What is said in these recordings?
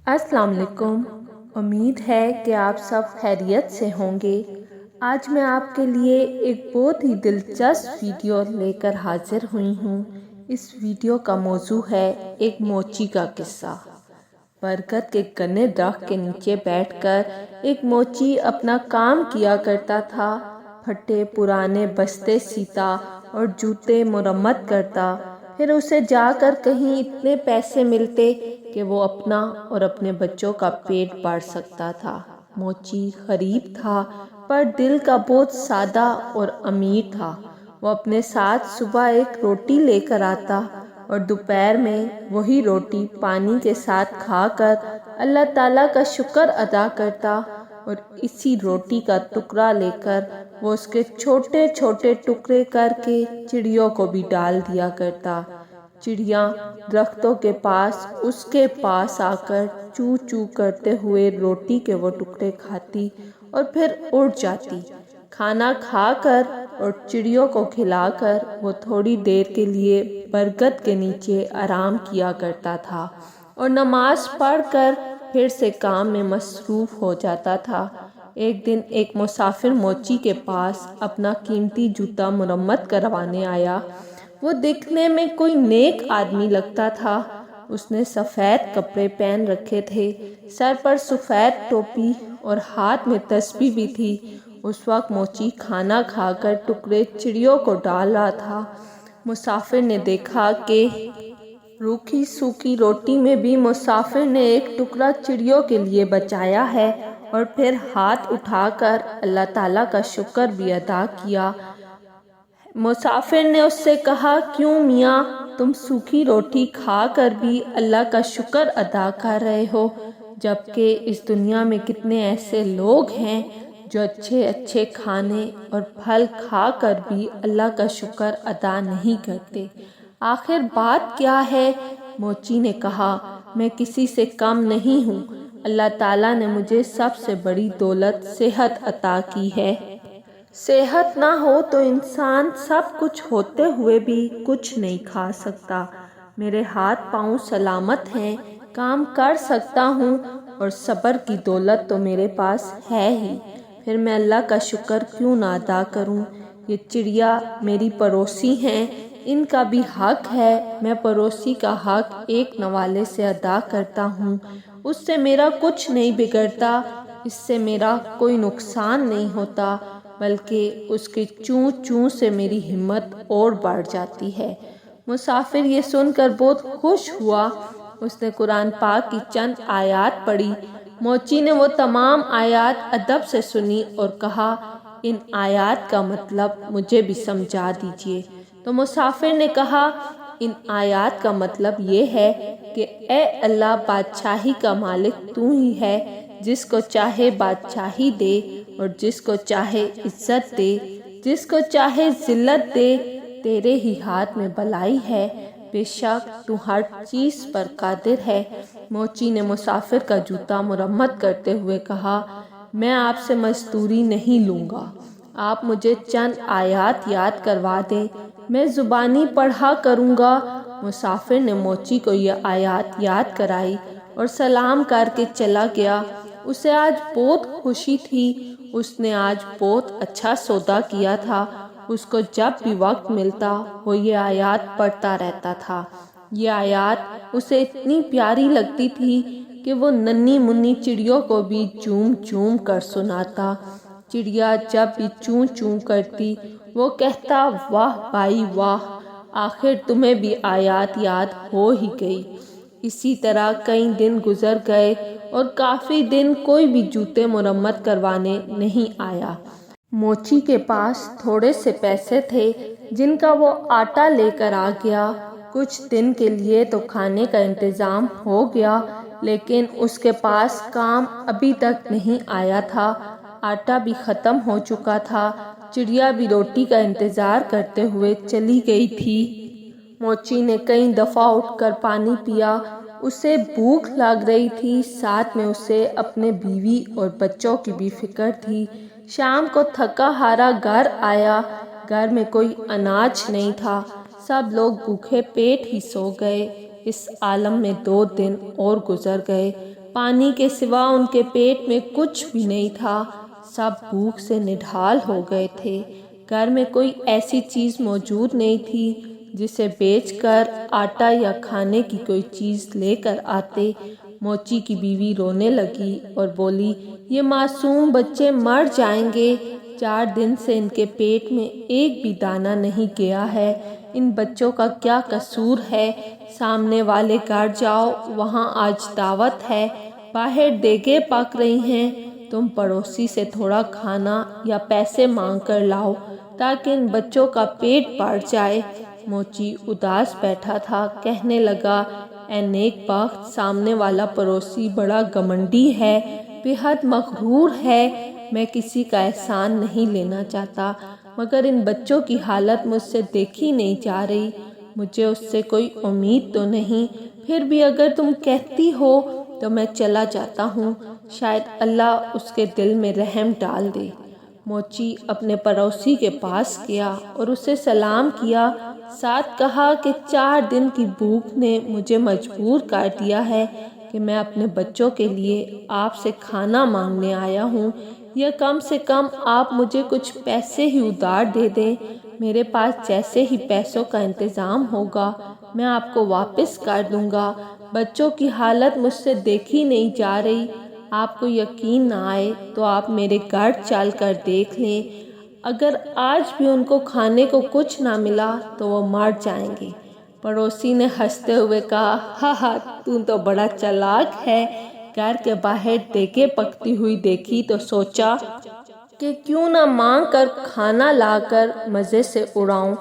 السلام علیکم۔ امید ہے کہ آپ سب خیریت سے ہوں گے۔ آج میں آپ کے لیے ایک بہت ہی دلچسپ ویڈیو لے کر حاضر ہوئی ہوں۔ اس ویڈیو کا موضوع ہے ایک موچی کا قصہ۔ برگد کے گھنے درخت کے نیچے بیٹھ کر ایک موچی اپنا کام کیا کرتا تھا۔ پھٹے پرانے بستے سیتا اور جوتے مرمت کرتا۔ پھر اسے جا کر کہیں اتنے پیسے ملتے کہ وہ اپنا اور اپنے بچوں کا پیٹ بھر سکتا تھا۔ موچی غریب تھا پر دل کا بہت سادہ اور امیر تھا۔ وہ اپنے ساتھ صبح ایک روٹی لے کر آتا اور دوپہر میں وہی روٹی پانی کے ساتھ کھا کر اللہ تعالیٰ کا شکر ادا کرتا، اور اسی روٹی کا ٹکڑا لے کر وہ اس کے چھوٹے چھوٹے ٹکڑے کر کے چڑیوں کو بھی ڈال دیا کرتا۔ چڑیاں درختوں کے پاس اس کے پاس آ کر چو چو کرتے ہوئے روٹی کے وہ ٹکڑے کھاتی اور پھر اڑ جاتی۔ کھانا کھا کر اور چڑیوں کو کھلا کر وہ تھوڑی دیر کے لیے برگد کے نیچے آرام کیا کرتا تھا اور نماز پڑھ کر پھر سے کام میں مصروف ہو جاتا تھا۔ ایک دن ایک مسافر موچی کے پاس اپنا قیمتی جوتا مرمت کروانے آیا۔ وہ دیکھنے میں کوئی نیک آدمی لگتا تھا۔ اس نے سفید کپڑے پہن رکھے تھے، سر پر سفید ٹوپی اور ہاتھ میں تسبیح بھی تھی۔ اس وقت موچی کھانا کھا کر ٹکڑے چڑیوں کو ڈال رہا تھا۔ مسافر نے دیکھا کہ روکھی سوکھی روٹی میں بھی مسافر نے ایک ٹکڑا چڑیوں کے لیے بچایا ہے، اور پھر ہاتھ اٹھا کر اللہ تعالیٰ کا شکر بھی ادا کیا۔ مسافر نے اس سے کہا، کیوں میاں، تم سوکھی روٹی کھا کر بھی اللہ کا شکر ادا کر رہے ہو، جبکہ اس دنیا میں کتنے ایسے لوگ ہیں جو اچھے اچھے کھانے اور پھل کھا کر بھی اللہ کا شکر ادا نہیں کرتے، آخر بات کیا ہے؟ موچی نے کہا، میں کسی سے کم نہیں ہوں۔ اللہ تعالیٰ نے مجھے سب سے بڑی دولت صحت عطا کی ہے۔ صحت نہ ہو تو انسان سب کچھ ہوتے ہوئے بھی کچھ نہیں کھا سکتا۔ میرے ہاتھ پاؤں سلامت ہیں، کام کر سکتا ہوں، اور صبر کی دولت تو میرے پاس ہے ہی، پھر میں اللہ کا شکر کیوں نہ ادا کروں؟ یہ چڑیا میری پڑوسی ہیں، ان کا بھی حق ہے، میں پڑوسی کا حق ایک نوالے سے ادا کرتا ہوں۔ اس سے میرا کچھ نہیں بگڑتا، اس سے میرا کوئی نقصان نہیں ہوتا، بلکہ اس کے چوں چوں سے میری ہمت اور بڑھ جاتی ہے۔ مسافر یہ سن کر بہت خوش ہوا۔ اس نے قرآن پاک کی چند آیات پڑھی۔ موچی نے وہ تمام آیات ادب سے سنی اور کہا، ان آیات کا مطلب مجھے بھی سمجھا دیجیے۔ تو مسافر نے کہا، ان آیات کا مطلب یہ ہے کہ اے اللہ، بادشاہی کا مالک تو ہی ہے، جس کو چاہے بادشاہی دے اور جس کو چاہے عزت دے، جس کو چاہے ذلت دے، تیرے ہی ہاتھ میں بھلائی ہے، بے شک تو ہر چیز پر قادر ہے۔ موچی نے مسافر کا جوتا مرمت کرتے ہوئے کہا، میں آپ سے مزدوری نہیں لوں گا، آپ مجھے چند آیات یاد کروا دیں، میں زبانی پڑھا کروں گا۔ مسافر نے موچی کو یہ آیات یاد کرائی اور سلام کر کے چلا گیا۔ اسے آج بہت خوشی تھی، اس نے آج بہت اچھا سودا کیا تھا۔ اس کو جب بھی وقت ملتا وہ یہ آیات پڑھتا رہتا تھا۔ یہ آیات اسے اتنی پیاری لگتی تھی کہ وہ ننھی منھی چڑیوں کو بھی چوم چوم کر سناتا۔ چڑیا جب بھی چوں چوں کرتی وہ کہتا، واہ بھائی واہ، آخر تمہیں بھی آیات یاد ہو ہی گئی۔ اسی طرح کئی دن گزر گئے اور کافی دن کوئی بھی جوتے مرمت کروانے نہیں آیا۔ موچی کے پاس تھوڑے سے پیسے تھے جن کا وہ آٹا لے کر آ گیا۔ کچھ دن کے لیے تو کھانے کا انتظام ہو گیا، لیکن اس کے پاس کام ابھی تک نہیں آیا تھا۔ آٹا بھی ختم ہو چکا تھا، چڑیا بھی روٹی کا انتظار کرتے ہوئے چلی گئی تھی۔ موچی نے کئی دفعہ اٹھ کر پانی پیا، اسے بھوک لگ رہی تھی، ساتھ میں اسے اپنے بیوی اور بچوں کی بھی فکر تھی۔ شام کو تھکا ہارا گھر آیا، گھر میں کوئی اناج نہیں تھا، سب لوگ بھوکے پیٹ ہی سو گئے۔ اس عالم میں 2 دن اور گزر گئے، پانی کے سوا ان کے پیٹ میں کچھ بھی نہیں تھا، سب بھوک سے نڈھال ہو گئے تھے۔ گھر میں کوئی ایسی چیز موجود نہیں تھی جسے بیچ کر آٹا یا کھانے کی کوئی چیز لے کر آتے۔ موچی کی بیوی رونے لگی اور بولی، یہ معصوم بچے مر جائیں گے، 4 دن سے ان کے پیٹ میں ایک بھی دانہ نہیں گیا ہے، ان بچوں کا کیا قصور ہے؟ سامنے والے گھر جاؤ، وہاں آج دعوت ہے، باہر دیگیں پک رہی ہیں، تم پڑوسی سے تھوڑا کھانا یا پیسے مانگ کر لاؤ تاکہ ان بچوں کا پیٹ بھر جائے۔ موچی اداس بیٹھا تھا، کہنے لگا، اے نیک بخت، سامنے والا پڑوسی بڑا گھمنڈی ہے، بے حد مغرور ہے، میں کسی کا احسان نہیں لینا چاہتا، مگر ان بچوں کی حالت مجھ سے دیکھی نہیں جا رہی، مجھے اس سے کوئی امید تو نہیں، پھر بھی اگر تم کہتی ہو تو میں چلا جاتا ہوں، شاید اللہ اس کے دل میں رحم ڈال دے۔ موچی اپنے پڑوسی کے پاس گیا اور اسے سلام کیا، ساتھ کہا کہ 4 دن کی بھوک نے مجھے مجبور کر دیا ہے کہ میں اپنے بچوں کے لیے آپ سے کھانا مانگنے آیا ہوں، یا کم سے کم آپ مجھے کچھ پیسے ہی ادھار دے دیں، میرے پاس جیسے ہی پیسوں کا انتظام ہوگا میں آپ کو واپس کر دوں گا، بچوں کی حالت مجھ سے دیکھی نہیں جا رہی، آپ کو یقین نہ آئے تو آپ میرے گھر چل کر دیکھ لیں، اگر آج بھی ان کو کھانے کو کچھ نہ ملا تو وہ مر جائیں گے۔ پڑوسی نے ہنستے ہوئے کہا، ہاں ہاں، تو تو بڑا چالاک ہے، گھر کے باہر دیگیں پکتی ہوئی دیکھی تو سوچا کہ کیوں نہ مانگ کر کھانا لا کر مزے سے اڑاؤں۔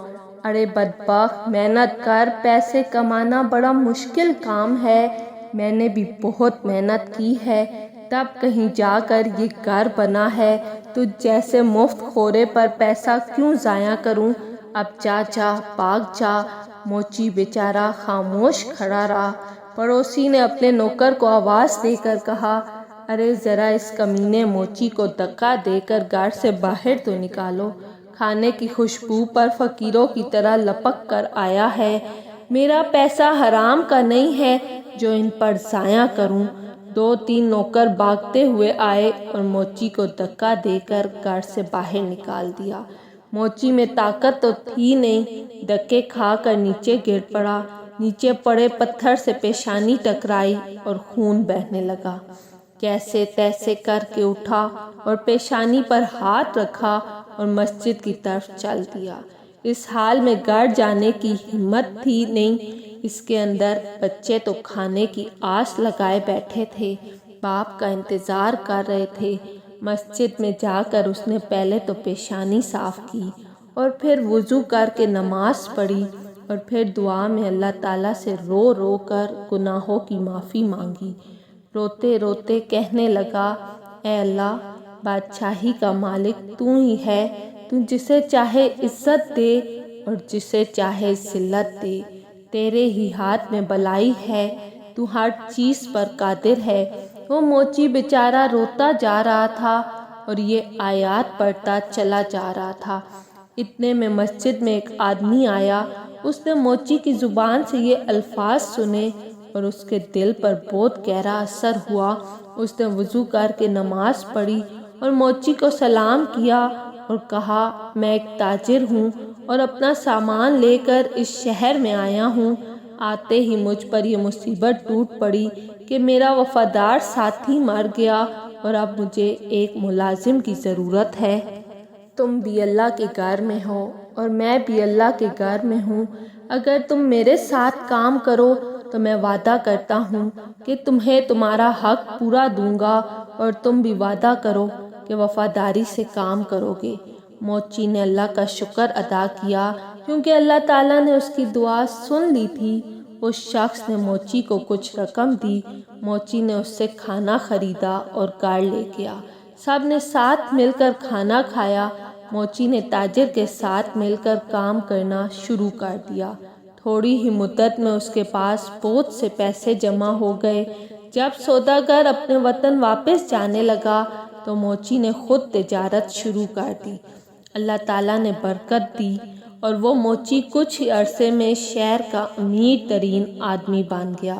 ارے بدبخت، محنت کر، پیسے کمانا بڑا مشکل کام ہے، میں نے بھی بہت محنت کی ہے، تب کہیں جا کر یہ گھر بنا ہے، تو جیسے مفت خورے پر پیسہ کیوں ضائع کروں، اب جا بھاگ جا۔ موچی بیچارہ خاموش کھڑا رہا۔ پڑوسی نے اپنے نوکر کو آواز دے کر کہا، ارے ذرا اس کمینے موچی کو دھکا دے کر گھر سے باہر تو نکالو، کھانے کی خوشبو پر فقیروں کی طرح لپک کر آیا ہے، میرا پیسہ حرام کا نہیں ہے جو ان پر ضائع کروں۔ 2-3 نوکر بھاگتے ہوئے آئے اور موچی کو دھکا دے کر گھر سے باہر نکال دیا۔ موچی میں طاقت تو تھی نہیں، دھکے کھا کر نیچے گر پڑا، نیچے پڑے پتھر سے پیشانی ٹکرائی اور خون بہنے لگا۔ کیسے تیسے کر کے اٹھا اور پیشانی پر ہاتھ رکھا اور مسجد کی طرف چل دیا۔ اس حال میں گھر جانے کی ہمت تھی نہیں، اس کے اندر بچے تو کھانے کی آس لگائے بیٹھے تھے، باپ کا انتظار کر رہے تھے۔ مسجد میں جا کر اس نے پہلے تو پیشانی صاف کی اور پھر وضو کر کے نماز پڑھی اور پھر دعا میں اللہ تعالیٰ سے رو رو کر گناہوں کی معافی مانگی۔ روتے روتے کہنے لگا، اے اللہ، بادشاہی کا مالک تو ہی ہے، تو جسے چاہے عزت دے اور جسے چاہے ذلت دے، تیرے ہی ہاتھ میں بلائی ہے، تو ہر چیز پر قادر ہے۔ وہ موچی بیچارہ روتا جا رہا تھا اور یہ آیات پڑھتا چلا جا رہا تھا۔ اتنے میں مسجد میں ایک آدمی آیا، اس نے موچی کی زبان سے یہ الفاظ سنے اور اس کے دل پر بہت گہرا اثر ہوا۔ اس نے وضو کر کے نماز پڑھی اور موچی کو سلام کیا اور کہا، میں ایک تاجر ہوں اور اپنا سامان لے کر اس شہر میں آیا ہوں، آتے ہی مجھ پر یہ مصیبت ٹوٹ پڑی کہ میرا وفادار ساتھی مر گیا اور اب مجھے ایک ملازم کی ضرورت ہے۔ تم بھی اللہ کے گھر میں ہو اور میں بھی اللہ کے گھر میں ہوں، اگر تم میرے ساتھ کام کرو تو میں وعدہ کرتا ہوں کہ تمہیں تمہارا حق پورا دوں گا اور تم بھی وعدہ کرو کہ وفاداری سے کام کرو گے۔ موچی نے اللہ کا شکر ادا کیا کیونکہ اللہ تعالیٰ نے اس کی دعا سن لی تھی۔ اس شخص نے موچی کو کچھ رقم دی، موچی نے اس سے کھانا خریدا اور گھر لے گیا، سب نے ساتھ مل کر کھانا کھایا۔ موچی نے تاجر کے ساتھ مل کر کام کرنا شروع کر دیا۔ تھوڑی ہی مدت میں اس کے پاس بہت سے پیسے جمع ہو گئے۔ جب سوداگر اپنے وطن واپس جانے لگا تو موچی نے خود تجارت شروع کر دی۔ اللہ تعالیٰ نے برکت دی اور وہ موچی کچھ ہی عرصے میں شہر کا امیر ترین آدمی بن گیا۔